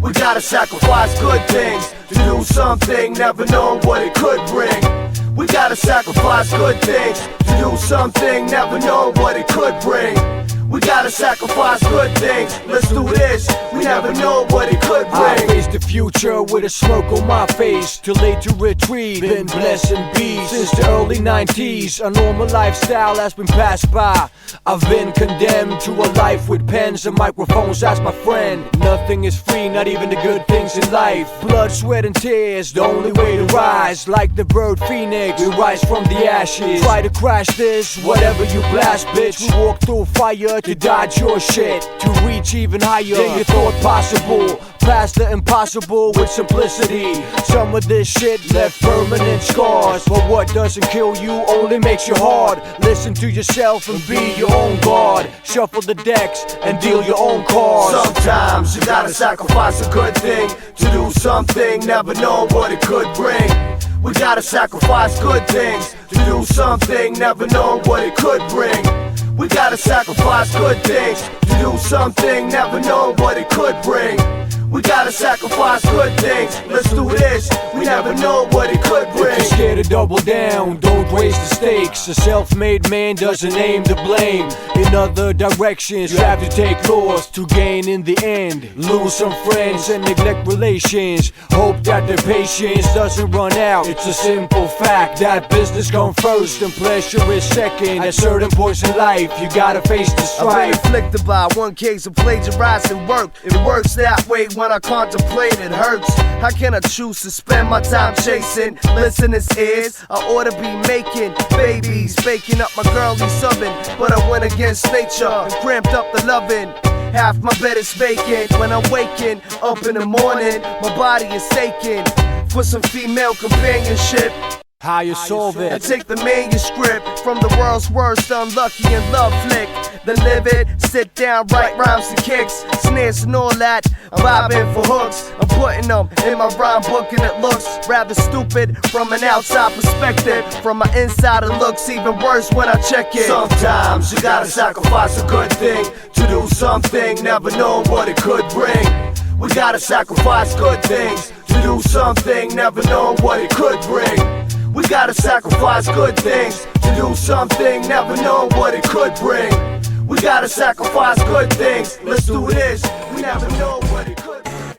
We gotta sacrifice good things to do something, never know what it could bring. We gotta sacrifice good things to do something, never know what it could bring. We gotta sacrifice good things, let's do this, we never know what it could I bring. face the future with a smirk on my face, too late to retreat, been blessed and be since the early 90s. A normal lifestyle has been passed by. I've been condemned to a life with pens and microphones as my friend. Nothing is free, not even the good things in life. Blood, sweat and tears, the only way to rise. Like the bird phoenix, we rise from the ashes. Try to crash this, whatever you blast, bitch. We walk through fire to dodge your shit, to reach even higher than you thought possible. Past the impossible with simplicity. Some of this shit left permanent scars, but what doesn't kill you only makes you hard. Listen to yourself and be your own guard. Shuffle the decks and deal your own cards. Sometimes you gotta sacrifice a good thing to do something, never know what it could bring. We gotta sacrifice good things to do something, never know what it could bring. We gotta sacrifice good things to do something, never know what it could bring. We gotta sacrifice good things, let's do this, we never know what it could bring. If you're scared to double down, don't raise the stakes. A self-made man doesn't aim to blame. In other directions, you have to take loss to gain in the end. Lose some friends and neglect relations. Hope that their patience doesn't run out. It's a simple fact that business comes first and pleasure is second. At certain points in life, you gotta face the I've strife. been afflicted by one case of plagiarizing work. It works that way when I contemplate, it hurts. How can I choose to spend my time chasing listeners' ears? I ought to be making babies, baking up my girlie subbing, but I went against nature and cramped up the loving. Half my bed is vacant when I'm waking up in the morning. My body is aching for some female companionship. How you solve I it? take the manuscript from the world's worst unlucky and love flick. Then live it, sit down, write rhymes and kicks, snares and all that. I'm vibing for hooks, I'm putting them in my rhyme book and it looks rather stupid from an outside perspective. From my inside it looks even worse when I check it. Sometimes you gotta sacrifice a good thing to do something, never know what it could bring. We gotta sacrifice good things to do something, never know what it could bring. We gotta sacrifice good things to do something, never know what it could bring. We gotta sacrifice good things, let's do this, we never know what it could bring.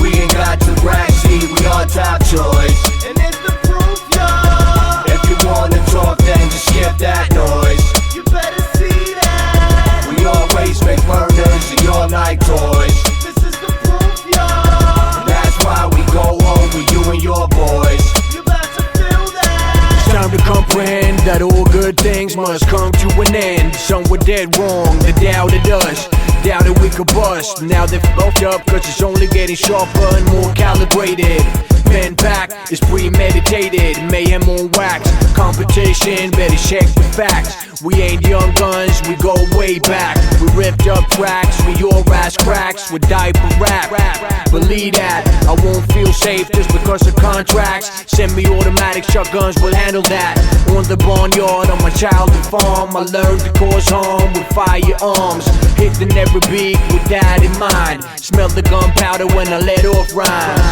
We ain't got to brag, see, we are top choice. And it's the proof, y'all. If you wanna talk, then just skip that noise. You better see that. We always make murders and your night toys. This is the proof, y'all. That's why we go home with you and your boys. You about to feel that. It's time to comprehend that all good things must come to an end. Some were dead wrong, they doubted us, doubted we could bust. Now they've bulked up cause it's only getting sharper and more calibrated. Pen back is premeditated, mayhem on wax. Competition, better check the facts. We ain't young guns, we go way back. We ripped up tracks, we all ass cracks with diaper rap. Believe that, I won't feel safe just because of contracts. Semi-automatic shotguns will handle that. On the barnyard, on my childhood farm, I learned to cause harm with firearms. Hitting every beat with that in mind. Smell the gunpowder when I let off rhymes.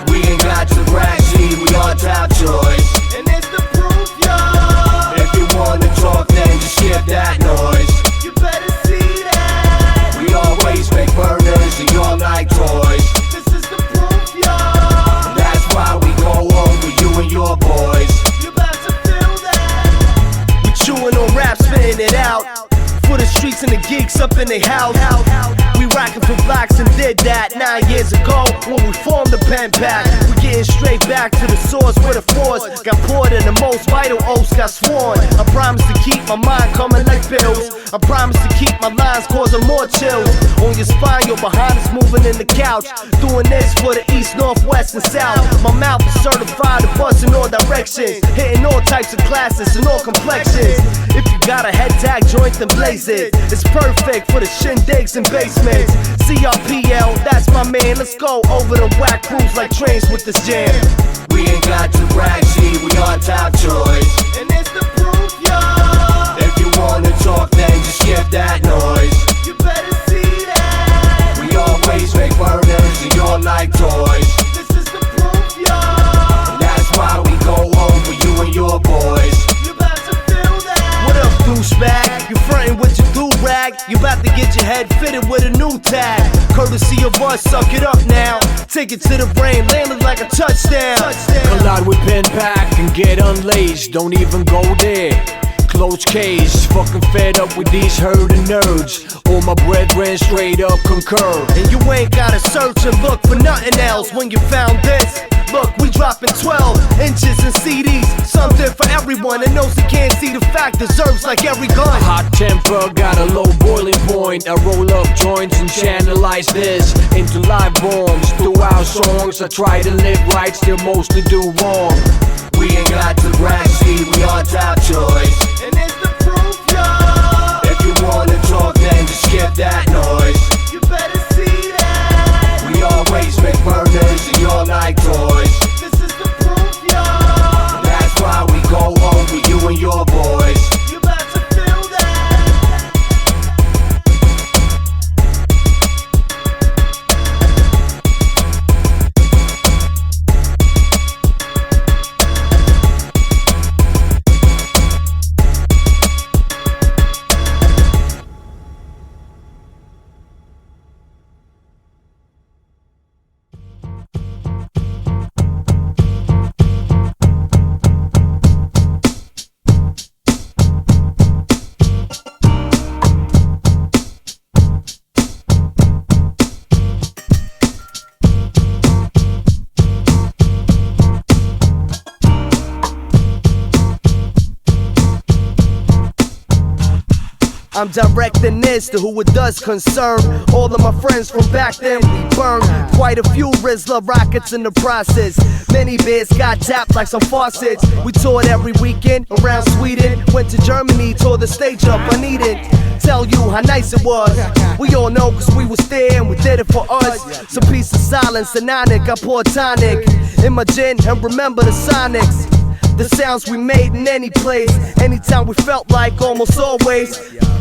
We ain't got to brag, see, we are top choice. And it's the proof, y'all. skip that noise. You better see that. We always make burners and y'all like toys. This is the proof, y'all. That's why we go on with you and your boys. You about to feel that. We chewing on rap, spitting it out for the streets and the geeks up in their house. We rockin' for blocks and did that 9 years ago when we formed the pen pack. We getting straight back to the source where the force got poured and the most vital oaths got sworn. I promise to keep my mind coming like bills. I promise to keep my lines causing more chills on your spine. Your behind is moving in the couch. Doing this for the east, north, west, and south. My mouth is certified to bust in all directions, hitting all types of classes and all complexions. If you got a head tag joint, then blaze it. It's perfect for the shindigs and basements. CRPL, that's my man. Let's go over the whack grooves like trains with this jam. We ain't got to brag, see, we on top choice. And it's the proof, y'all. If you wanna talk, then just skip that noise. You better see that. We always make burners and y'all like toys. This is the proof, y'all. That's why we go home for you and your boys. You about to feel that. What up, douchebag? You frontin' with your do-rag. You about to get your head fitted with a new tag. Courtesy of us, suck it up now. Take it to the brain, land it like a touchdown. Collide with pen pack and get unlaced. Don't even go there. Close case, fucking fed up with these herding nerds. All my brethren straight up concur. And you ain't gotta search and look for nothing else when you found this. Look, we dropping 12 inches in CDs. Something for everyone, and those that can't see the fact deserves like every gun. Hot temper, got a low boiling point. I roll up joints and channelize this into live bombs. Throughout songs, I try to live right, still mostly do wrong. We ain't got to brag, see, we on top choice. And it's the proof, y'all. If you wanna talk, then just skip that noise. You better see that. We always make burners and y'all like toys. This is the proof, y'all. That's why we go home with you and your boys. You about to feel that. I'm directing this to who it does concern. All of my friends from back then, we burned quite a few Rizzler rockets in the process. Many beers got tapped like some faucets. We toured every weekend around Sweden. Went to Germany, tore the stage up unneeded. Tell you how nice it was. We all know cause we was there and we did it for us. Some piece of silence, Anonic, I pour tonic in my gin and remember the Sonics. The sounds we made in any place, anytime we felt like, almost always.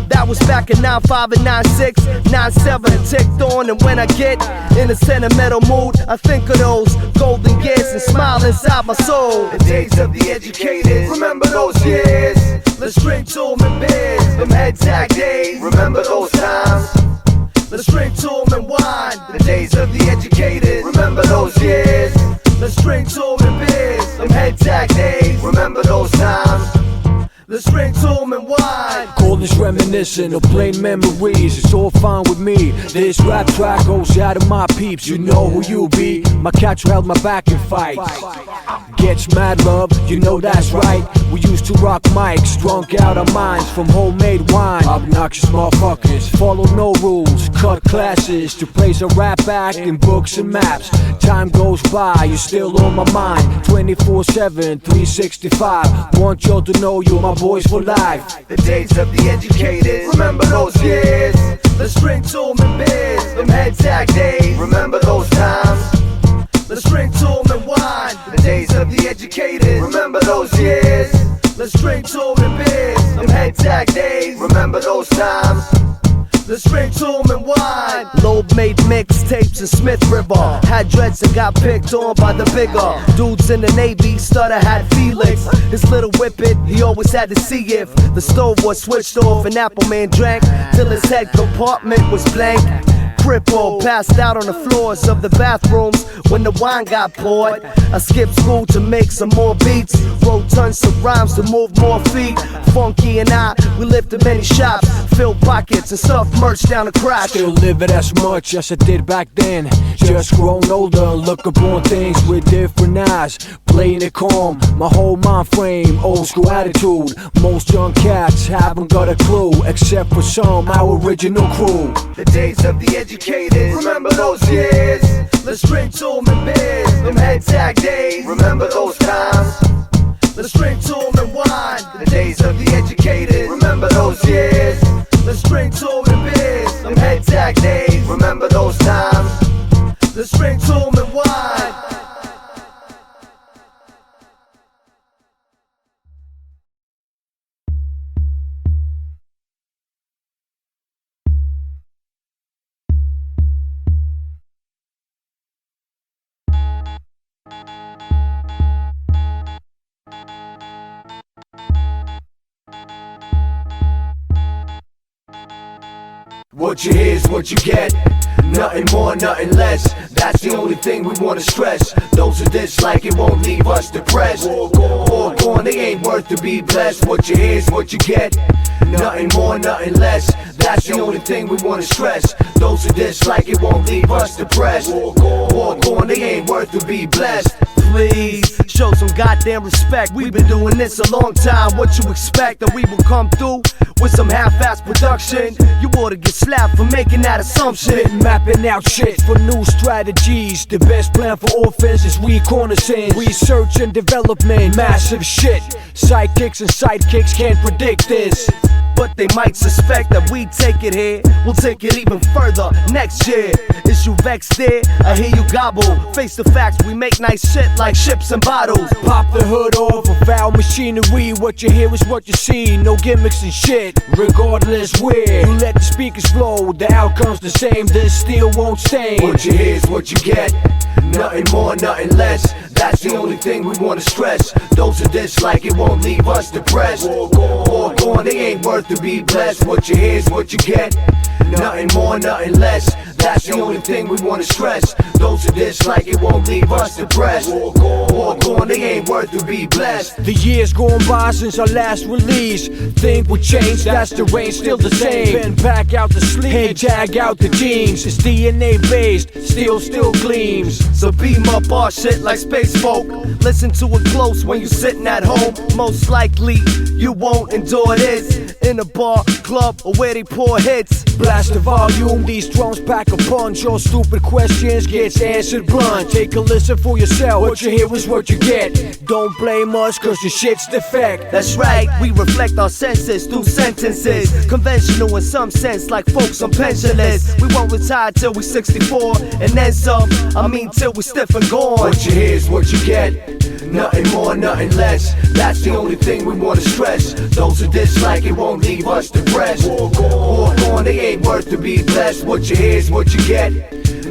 That was back in 95 and 96, 97 and ticked on. And when I get in a sentimental mood, I think of those golden years and smile inside my soul. The days of the educated, remember those years. Let's drink to 'em and beers, them head tag days. Remember those times. Let's drink to 'em and wine. The days of the educated, remember those years. Let's drink to 'em and beers, them head tag days. Remember those times. Let's drink to 'em and wine. Call this reminiscent of plain memories. It's all fine with me. This rap track goes out to my peeps. You know who you be. My catch held my back in fights. Gets mad love, you know that's right. We used to rock mics, drunk out our minds from homemade wine. Obnoxious motherfuckers, follow no rules, cut classes to place a rap act in books and maps. Time goes by, you're still on my mind. 24/7, 365. Want y'all to know you're my boys for life. The days of the educated, remember those years. Let's drink to 'em and beers, them head tag days. Remember those times. Let's drink to 'em and wine. The days of the educated, remember those years. Let's drink to 'em and beers, them head tag days. Remember those times. Let's drink to 'em and wine. Loeb made mixtapes in Smith River. Had dreads and got picked on by the bigger dudes in the Navy. Starter had Felix, his little whippet. He always had to see if the stove was switched off. And Appleman drank till his head compartment was blank. Crippled, passed out on the floors of the bathrooms when the wine got poured. I skipped school to make some more beats, wrote tons of rhymes to move more feet. Funky and I, we lifted many shops, filled pockets and stuffed merch down the crack. Still live it as much as I did back then. Just grown older, look upon things with different eyes. Playing it calm, my whole mind frame, old school attitude. Most young cats haven't got a clue, except for some, our original crew. The days of the educated, remember those years? Let's drink to 'em and beers, them Headtag days, remember those times? Let's drink to 'em and wine, the days of the educated, remember those years? Let's drink to 'em and beers, them Headtag days, remember those times? Let's drink to 'em and wine. What you hear is what you get. Nothing more, nothing less. That's the only thing we wanna stress. Those who dislike it won't leave us depressed. Walk on, they ain't worth to be blessed. What you hear is what you get. Nothing more, nothing less. That's the only thing we wanna stress. Those who dislike it won't leave us depressed. Walk on, they ain't worth to be blessed. Please, show some goddamn respect. We've been doing this a long time. What you expect that we will come through with some half-ass production? You ought to get slapped for making that assumption. Been mapping out shit for new strategies. The best plan for offense is reconnaissance. Research and development, massive shit. Sidekicks and sidekicks can't predict this. But they might suspect that we take it here, we'll take it even further next year. Is you vexed there? I hear you gobble. Face the facts, we make nice shit like ships and bottles. Pop the hood off of foul machinery. What you hear is what you see, no gimmicks and shit. Regardless where you let the speakers blow, the outcome's the same, this steel won't stain. What you hear is what you get. Nothing more, nothing less. That's the only thing we wanna stress. Those who dislike it won't leave us depressed. Walk on, they ain't worth to be blessed. What you hear is what you get. Nothing more, nothing less. That's the only thing we wanna stress. Those who dislike it won't leave us depressed. Walk on, they ain't worth to be blessed. The years gone by since our last release. Think we changed, that's the range, still the same. Pen back out the sleeve, Headtag out the jeans. It's DNA based, still gleams. So beam up our shit like space folk. Listen to it close when you sitting at home. Most likely you won't endure this in a bar, club, or where they pour hits. Blast the volume, these drums pack a punch. Your stupid questions gets answered blunt. Take a listen for yourself, what you hear is what you get. Don't blame us cause your shit's defect. That's right, we reflect our senses through sentences. Conventional in some sense, like folks on pension lists. We won't retire till we 64 and then some. I mean till we stiff and gone. What you hear is what you get. Nothing more, nothing less. That's the only thing we wanna stress. Those who dislike it won't leave us depressed. Walk on, they ain't worth to be blessed. What you hear is what you get.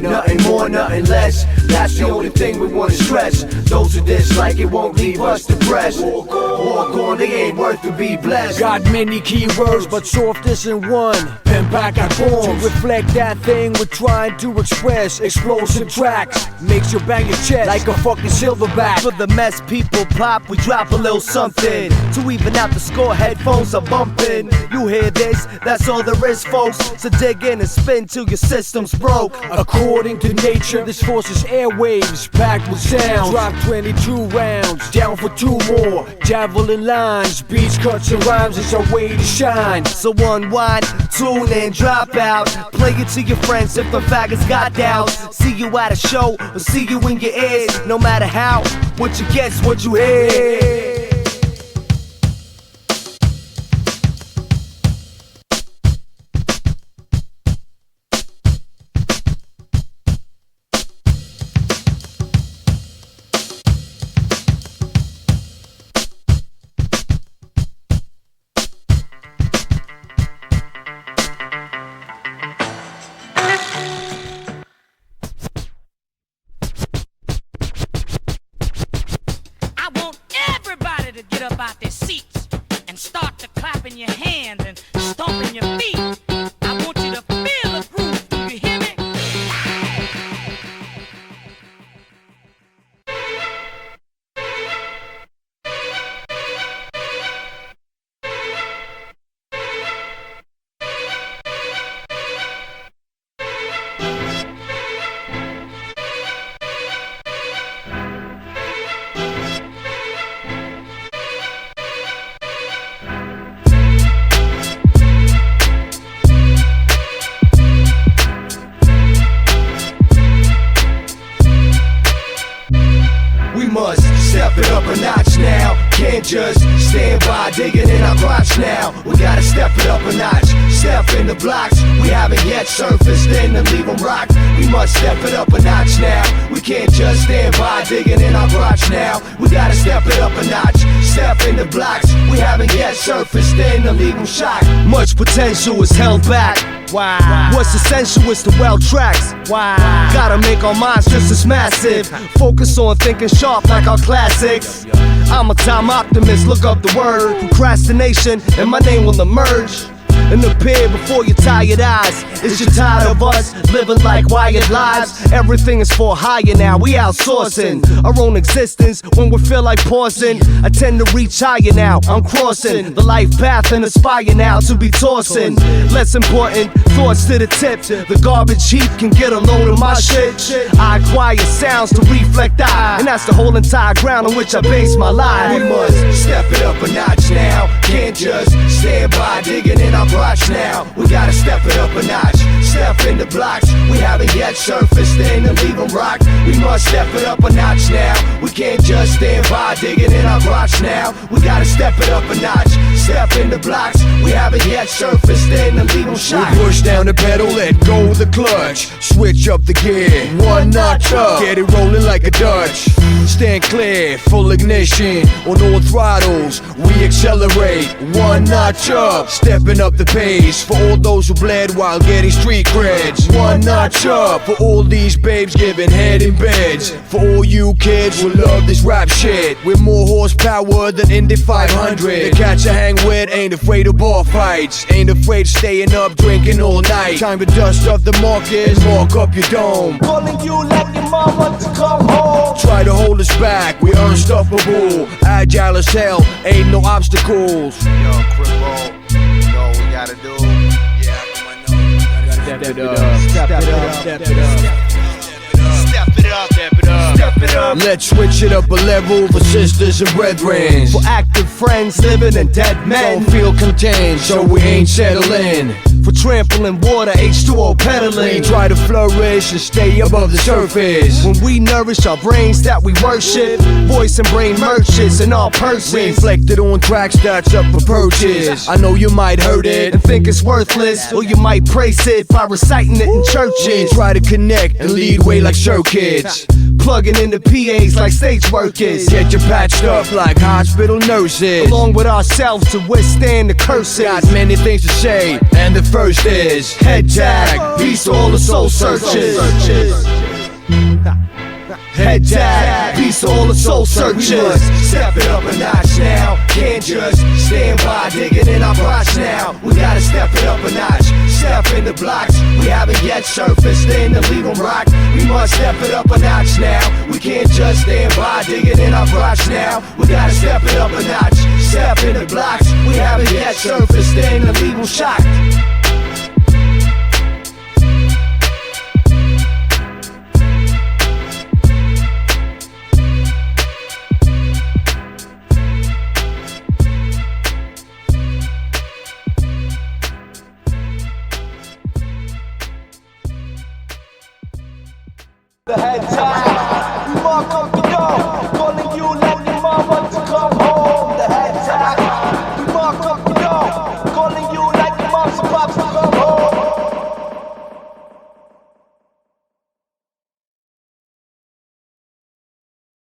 Nothing more, nothing less. That's the only thing we wanna stress. Those who dislike it won't leave us depressed. Walk on, they ain't worth to be blessed. Got many keywords, but soft isn't one. Pen back our forms to reflect that thing we're trying to express. Explosive tracks makes you bang your chest like a fucking silverback. For the mess people pop, we drop a little something to even out the score. Headphones are bumping. You hear this? That's all there is, folks. So dig in and spin till your system's broke. According to nature, this forces airwaves packed with sound. Drop 22 rounds, down for 2 more. Javelin lines, beats, cuts, and rhymes. It's our way to shine. So unwind, tune in, drop out. Play it to your friends if the faggots got doubts. See you at a show or see you in your ears. No matter how, what you get's what you hear. blocks we haven't yet surfaced in to leave them rock. We must step it up a notch now. We can't just stand by digging in our crotch now. We gotta step it up a notch. Step in the blocks we haven't yet surfaced in to leave them shocked. Much potential is held back. Wow. What's essential is the well tracks. Wow. Gotta make our minds just as massive. Focus on thinking sharp like our classics. I'm a time optimist, look up the word procrastination, and my name will emerge and appear before your tired eyes. Is you tired of us living like wired lives? Everything is for hire now, we outsourcing our own existence when we feel like pausing. I tend to reach higher now, I'm crossing the life path and aspire now to be tossing. Less important thoughts to the tip. The garbage heap can get a load of my shit. I acquire sounds to reflect I, and that's the whole entire ground on which I base my life. We must step it up a notch now. Can't just stand by digging in our crotch now. We gotta step it up a notch. Step in the blocks we haven't yet surfaced in to leave them rock. We must step it up a notch now. We can't just stand by digging in our crotch now. We gotta step it up a notch. Step in the blocks we haven't yet surfaced in to leave them shocked. We push down the pedal, let go of the clutch. Switch up the gear, one notch up. Get it rolling like a Dutch. Stand clear, full ignition. On all throttles, we accelerate. One notch up, stepping up the pace. For all those who bled while getting street creds. One notch up, for all these babes giving head in beds. For all you kids who love this rap shit. With more horsepower than Indy 500. The cats I hang with ain't afraid of bar fights. Ain't afraid of staying up drinking all night. Time to dust off the markers, mark up your dome. Calling you like your mama to come home. Try to hold us back, we unstoppable. Agile as hell, ain't no obstacles. Yo, Crimbo, you know what we gotta do? Yeah, come on, no. Step it up, step it up, step it up. Step it up, step it up, step it up. Let's switch it up a level for sisters and brethren. For active friends living and dead men. Don't feel contained, so we ain't settling. For trampling water, H2O peddling. We try to flourish and stay above the surface. When we nourish our brains that we worship, voice and brain merchants in our purses. Reflected on tracks that's up for purchase. I know you might hurt it and think it's worthless, or you might praise it by reciting it in churches. Try to connect and lead way like circuits. Plugging into PAs like stage workers. Get you patched up like hospital nurses. Along with ourselves to withstand the curses. Got many things to say, and the first is Headtag, peace to all the soul searchers. Headtag, peace to all the soul searchers. We must step it up a notch now. Can't just stand by digging in our crotch now. We gotta step it up a notch. Step in the blocks we haven't yet surfaced in to leave them rock. We must step it up a notch now. We can't just stand by digging in our crotch now. We gotta step it up a notch. Step in the blocks we haven't yet surfaced in to leave them shocked. The Headtag, we mark up